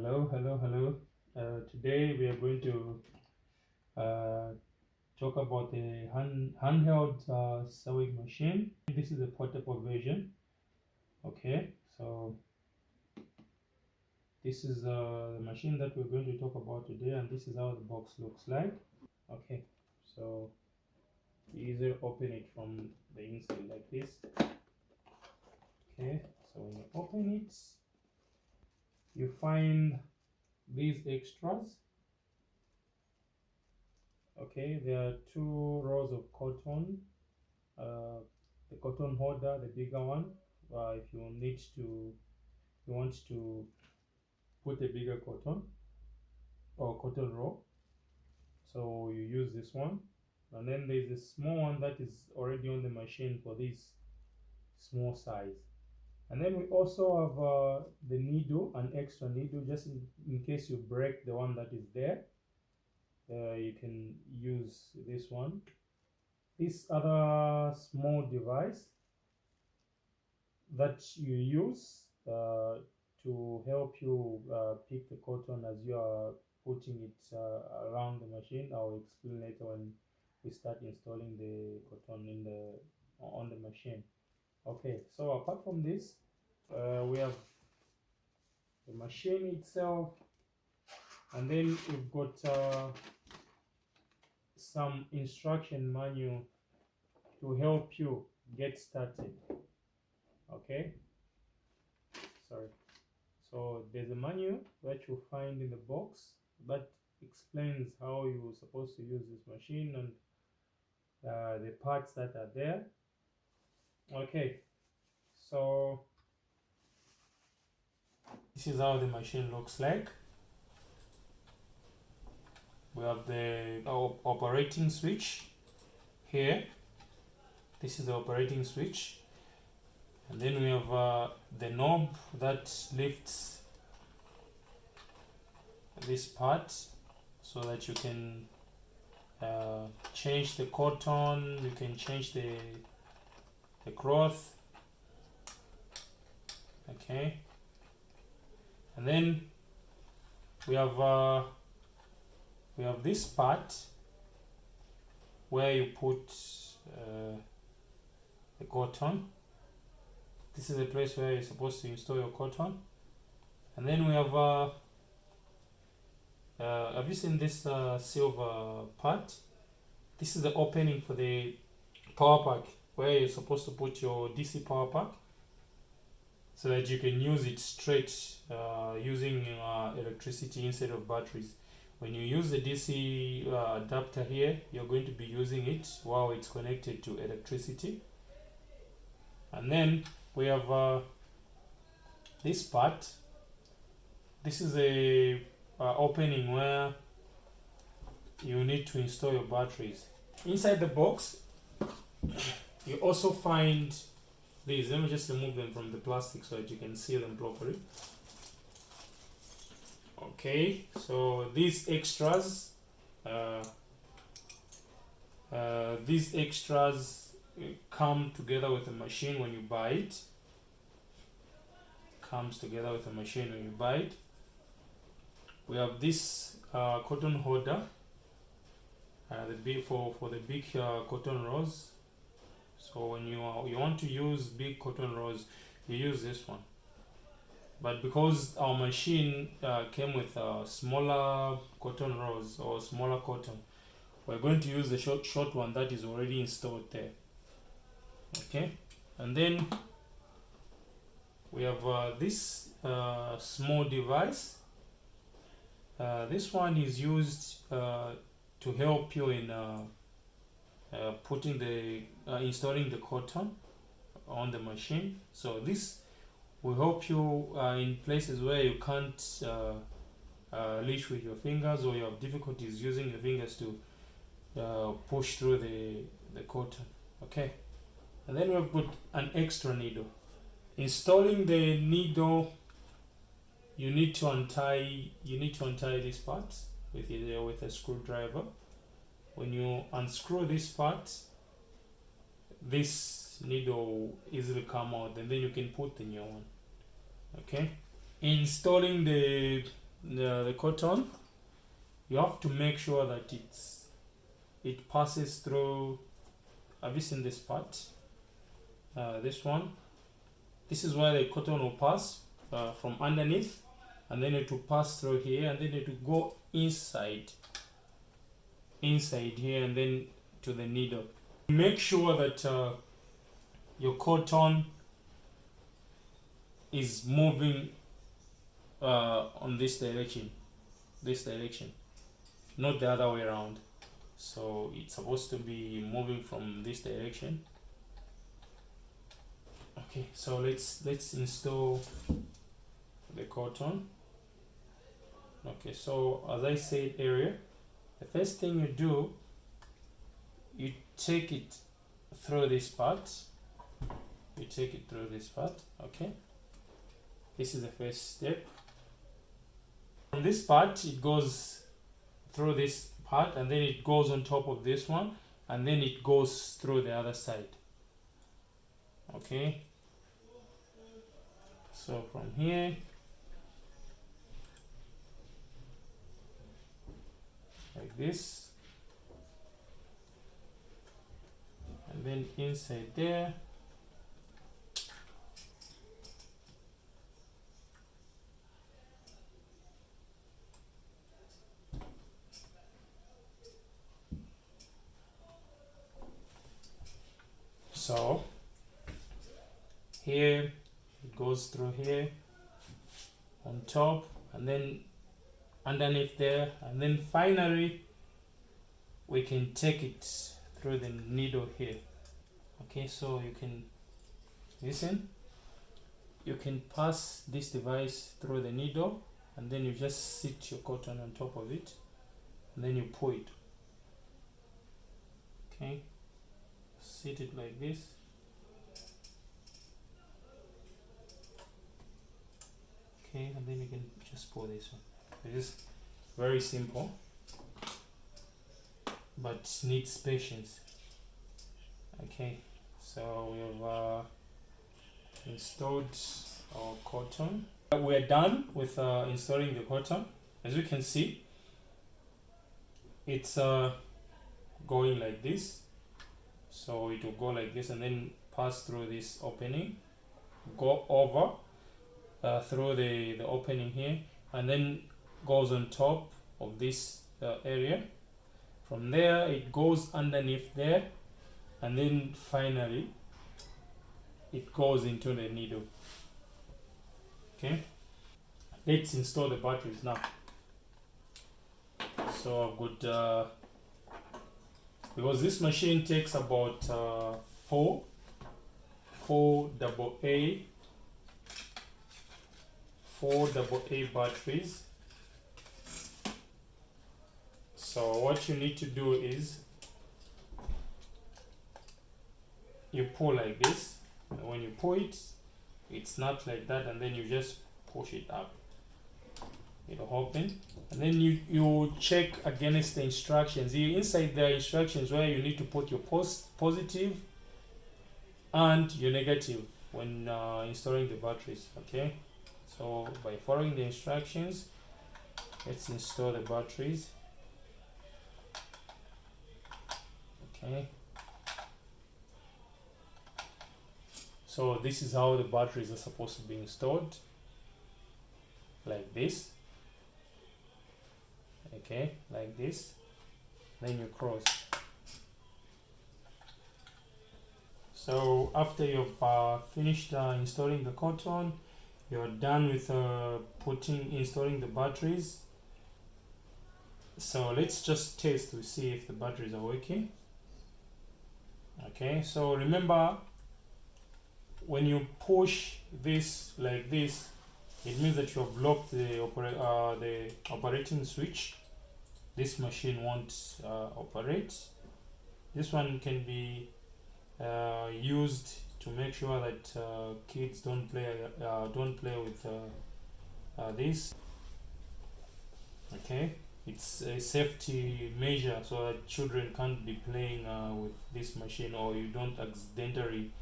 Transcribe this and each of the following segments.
Hello. Today we are going to uh, talk about the handheld sewing machine. This is a portable version. Okay, so this is the machine that we're going to talk about today, and this is how the box looks like. Okay, so you either open it from the inside like this. Okay, so when you open it, you find these extras. Okay, there are two rows of cotton, the cotton holder, the bigger one. If you want to put a bigger cotton or cotton roll, so you use this one. And then there's a small one that is already on the machine for this small size. And then we also have the needle, an extra needle, just in case you break the one that is there. You can use this one. This other small device that you use to help you pick the cotton as you are putting it around the machine. I'll explain later when we start installing the cotton on the machine. Okay, so apart from this, we have the machine itself, and then we've got some instruction manual to help you get started. Okay, sorry. So there's a manual that you'll find in the box that explains how you're supposed to use this machine and the parts that are there. Okay, so this is how the machine looks like. We have the operating switch here. This is the operating switch, and then we have the knob that lifts this part so that you can change the cotton, you can change the cloth. Okay, and then we have this part where you put the cotton. This is a place where you're supposed to install your cotton. And then we have you seen this silver part? This is the opening for the power pack, where you're supposed to put your DC power pack so that you can use it straight using electricity instead of batteries. When you use the DC adapter here, you're going to be using it while it's connected to electricity. And then we have this part. This is a opening where you need to install your batteries. Inside the box, you also find these. Let me just remove them from the plastic so that you can see them properly. Okay, so these extras come together with the machine when you buy it. Comes together with the machine when you buy it. We have this cotton holder, for the big cotton rolls. So when you want to use big cotton rolls, you use this one. But because our machine came with smaller cotton rolls or smaller cotton, we're going to use the short one that is already installed there. Okay, and then we have this small device. This one is used to help you in installing the cotton on the machine. So this will help you in places where you can't reach with your fingers, or you have difficulties using your fingers to push through the cotton. Okay, and then we've got an extra needle. Installing the needle, you need to untie this part with a screwdriver. When you unscrew this part, this needle will easily come out, and then you can put the new one. Okay, installing the the cotton, you have to make sure that it passes through. Have you seen this part? This one. This is where the cotton will pass from underneath, and then it will pass through here, and then it will go inside here, and then to the needle. Make sure that your cotton is moving on this direction, not the other way around. So it's supposed to be moving from this direction. Okay, so let's install the cotton. Okay, so as I said earlier, the first thing you do, you take it through this part. Okay, this is the first step. From this part, it goes through this part, and then it goes on top of this one, and then it goes through the other side. Okay, so from here, like this, and then inside there. So here it goes through here on top, and then underneath there, and then finally we can take it through the needle here. Okay, so you can listen, you can pass this device through the needle, and then you just sit your cotton on top of it, and then you pull it. Okay, sit it like this. Okay, and then you can just pull this one. It is very simple, but needs patience. Okay, so we've installed our cotton. We're done with installing the cotton. As you can see, it's going like this. So it will go like this, and then pass through this opening, go over through the opening here, and then goes on top of this area. From there it goes underneath there, and then finally it goes into the needle. Okay, let's install the batteries now. So I've got because this machine takes about four AA batteries. So what you need to do is you pull like this, and when you pull it, it snaps like that, and then you just push it up. It'll open, and then you check against the instructions. Here inside the instructions where you need to put your positive and your negative when installing the batteries. Okay, so by following the instructions, let's install the batteries. Okay, so this is how the batteries are supposed to be installed, like this. Okay, like this, then you cross. So after you've finished installing the cotton, you're done with installing the batteries. So let's just test to see if the batteries are working. Okay, so remember, when you push this like this, it means that you have locked the operating switch. This machine won't operate. This one can be used to make sure that kids don't play with this. Okay, it's a safety measure so that children can't be playing with this machine, or you don't accidentally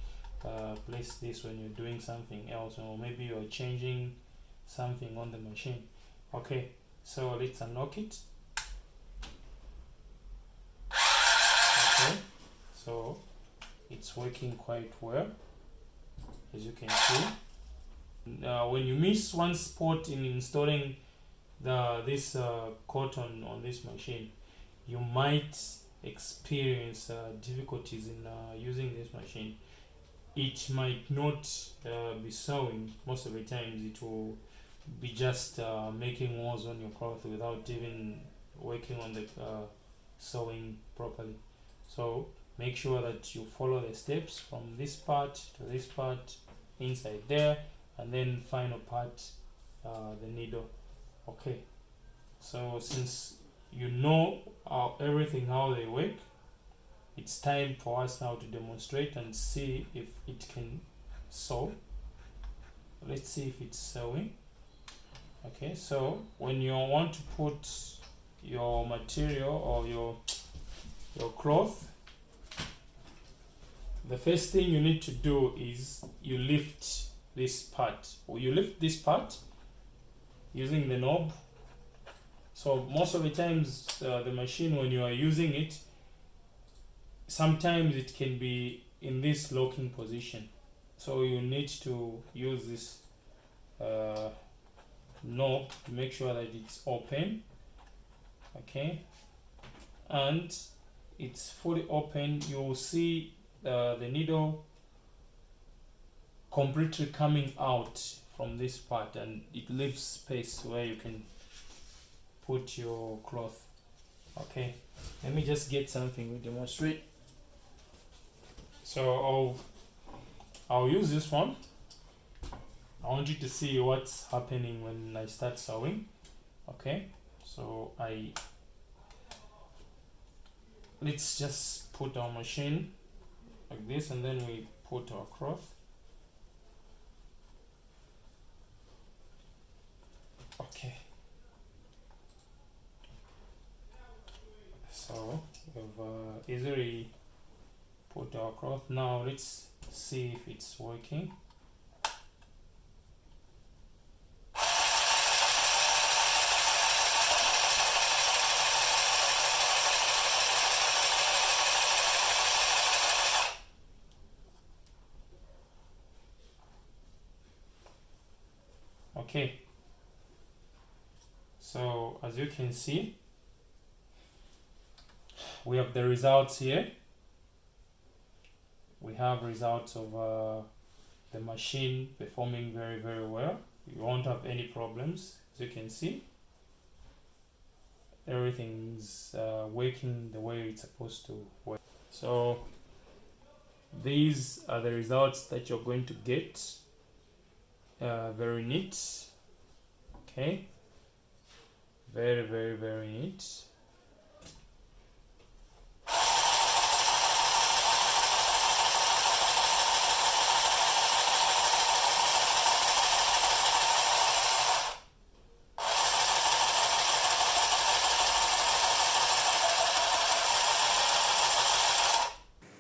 place this when you're doing something else, or maybe you're changing something on the machine. Okay, so let's unlock it. Okay, so it's working quite well, as you can see. When you miss one spot in installing this cotton on this machine, you might experience difficulties in using this machine. It might not be sewing. Most of the times it will be just making holes on your cloth without even working on the sewing properly. So make sure that you follow the steps from this part to this part, inside there, and then final part, the needle. Okay, so since you know everything how they work, it's time for us now to demonstrate and see if it can sew. Let's see if it's sewing. Okay, so when you want to put your material or your cloth, the first thing you need to do is you lift this part, or you lift this part using the knob. So most of the times the machine, when you are using it, sometimes it can be in this locking position, so you need to use this knob to make sure that it's open. Okay, and it's fully open. You will see the needle completely coming out from this part, and it leaves space where you can put your cloth. Okay, let me just get something to demonstrate. So I'll use this one. I want you to see what's happening when I start sewing. Okay, so let's just put our machine like this, and then we put our cloth. Okay, so we've easily put our cloth. Now let's see if it's working. Okay, so as you can see, we have the results here. We have results of the machine performing very, very well. You won't have any problems. As you can see, everything's working the way it's supposed to work. So these are the results that you're going to get. Very neat. Okay, very, very, very neat.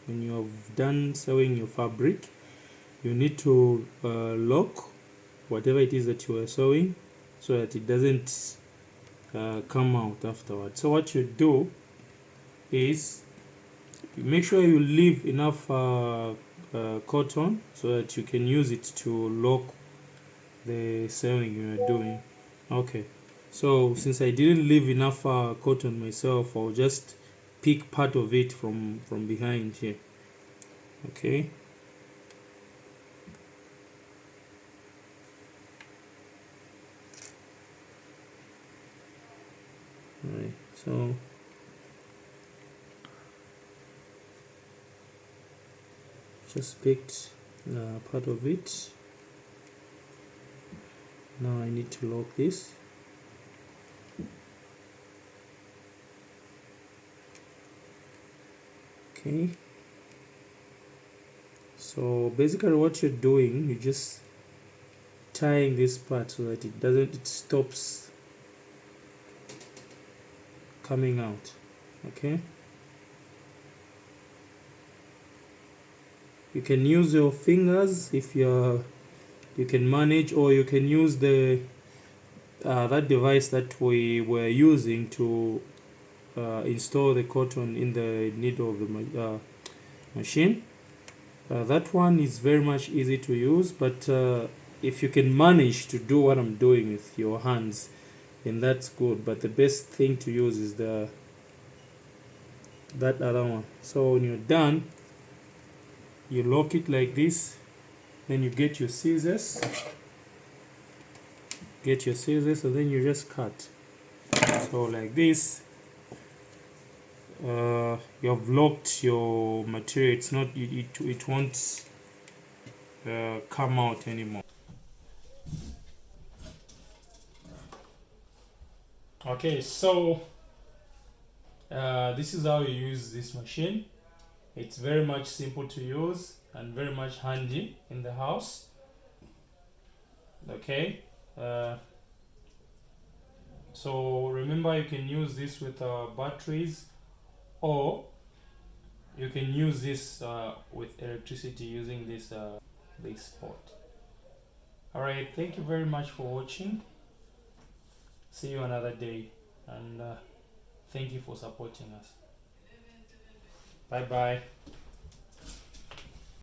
When you have done sewing your fabric, you need to lock whatever it is that you are sewing so that it doesn't come out afterwards. So what you do is you make sure you leave enough cotton so that you can use it to lock the sewing you are doing. Okay, so since I didn't leave enough cotton myself, I'll just pick part of it from behind here. Okay, alright, so just picked part of it. Now I need to lock this. Okay, so basically what you're doing, you're just tying this part so that it stops coming out. Okay, you can use your fingers if you can manage, or you can use the that device that we were using to install the cotton in the needle of the machine. That one is very much easy to use, but if you can manage to do what I'm doing with your hands, then that's good. But the best thing to use is that other one. So when you're done, you lock it like this, then you get your scissors, and then you just cut. So like this, you have locked your material. It's not it won't come out anymore. Okay, so this is how you use this machine. It's very much simple to use and very much handy in the house. Okay, so remember, you can use this with batteries, or you can use this with electricity using this port. All right, thank you very much for watching. See you another day, and thank you for supporting us. Bye bye.